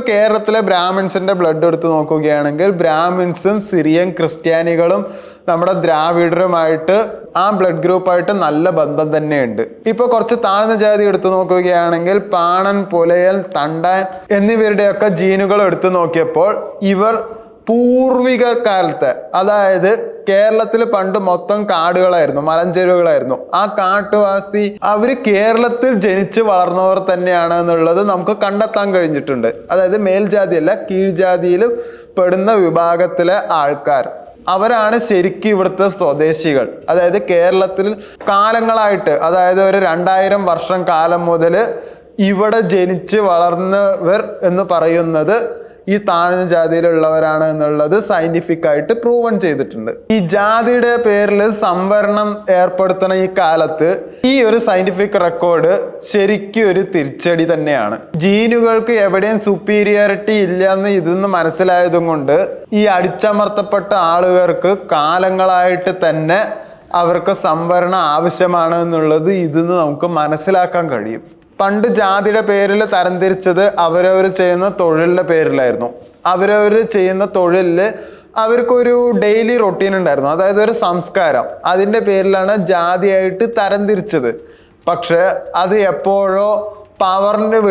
കേരളത്തിലെ ബ്രാഹ്മിൻസിന്റെ ബ്ലഡ് എടുത്ത് നോക്കുകയാണെങ്കിൽ ബ്രാഹ്മിൻസും സിറിയൻ ക്രിസ്ത്യാനികളും നമ്മുടെ ദ്രാവിഡരുമായിട്ട് ആ ബ്ലഡ് ഗ്രൂപ്പായിട്ട് നല്ല ബന്ധം തന്നെയുണ്ട്. ഇപ്പൊ കുറച്ച് താഴ്ന്ന ജാതി എടുത്തു നോക്കുകയാണെങ്കിൽ പാണൻ, പുലയൻ, തണ്ടാൻ എന്നിവരുടെയൊക്കെ ജീനുകൾ എടുത്തു നോക്കിയപ്പോൾ ഇവർ പൂർവിക കാലത്ത്, അതായത് കേരളത്തിൽ പണ്ട് മൊത്തം കാടുകളായിരുന്നു, മലഞ്ചെരുവുകളായിരുന്നു. ആ കാട്ടുവാസി അവര് കേരളത്തിൽ ജനിച്ച് വളർന്നവർ തന്നെയാണ് എന്നുള്ളത് നമുക്ക് കണ്ടെത്താൻ കഴിഞ്ഞിട്ടുണ്ട്. അതായത് മേൽജാതിയല്ല, കീഴ്ജാതിയിൽ പെടുന്ന വിഭാഗത്തിലെ ആൾക്കാർ അവരാണ് ശരിക്കും ഇവിടുത്തെ സ്വദേശികൾ. അതായത് കേരളത്തിൽ കാലങ്ങളായിട്ട്, അതായത് ഒരു 2000 വർഷം കാലം മുതൽ ഇവിടെ ജനിച്ച് വളർന്നവർ എന്ന് പറയുന്നത് ഈ താഴ്ന്ന ജാതിയിലുള്ളവരാണ് എന്നുള്ളത് സയന്റിഫിക് ആയിട്ട് പ്രൂവൺ ചെയ്തിട്ടുണ്ട്. ഈ ജാതിയുടെ പേരിൽ സംവരണം ഏർപ്പെടുത്തുന്ന ഈ കാലത്ത് ഈ ഒരു സയന്റിഫിക് റെക്കോർഡ് ശരിക്കും ഒരു തിരിച്ചടി തന്നെയാണ്. ജീനുകൾക്ക് എവിടെയും സുപ്പീരിയോറിറ്റി ഇല്ല എന്ന് ഇതിന്ന് മനസ്സിലായതും കൊണ്ട് ഈ അടിച്ചമർത്തപ്പെട്ട ആളുകൾക്ക് കാലങ്ങളായിട്ട് തന്നെ അവർക്ക് സംവരണം ആവശ്യമാണ് എന്നുള്ളത് ഇതിന്ന് നമുക്ക് മനസ്സിലാക്കാൻ കഴിയും. പണ്ട് ജാതിയുടെ പേരിൽ തരംതിരിച്ചത് അവരവർ ചെയ്യുന്ന തൊഴിലിൻ്റെ പേരിലായിരുന്നു. അവരവർ ചെയ്യുന്ന തൊഴിലിൽ അവർക്കൊരു ഡെയിലി റൊട്ടീൻ ഉണ്ടായിരുന്നു, അതായത് ഒരു സംസ്കാരം. അതിൻ്റെ പേരിലാണ് ജാതിയായിട്ട് തരംതിരിച്ചത്. പക്ഷെ അത് എപ്പോഴോ പവറിന്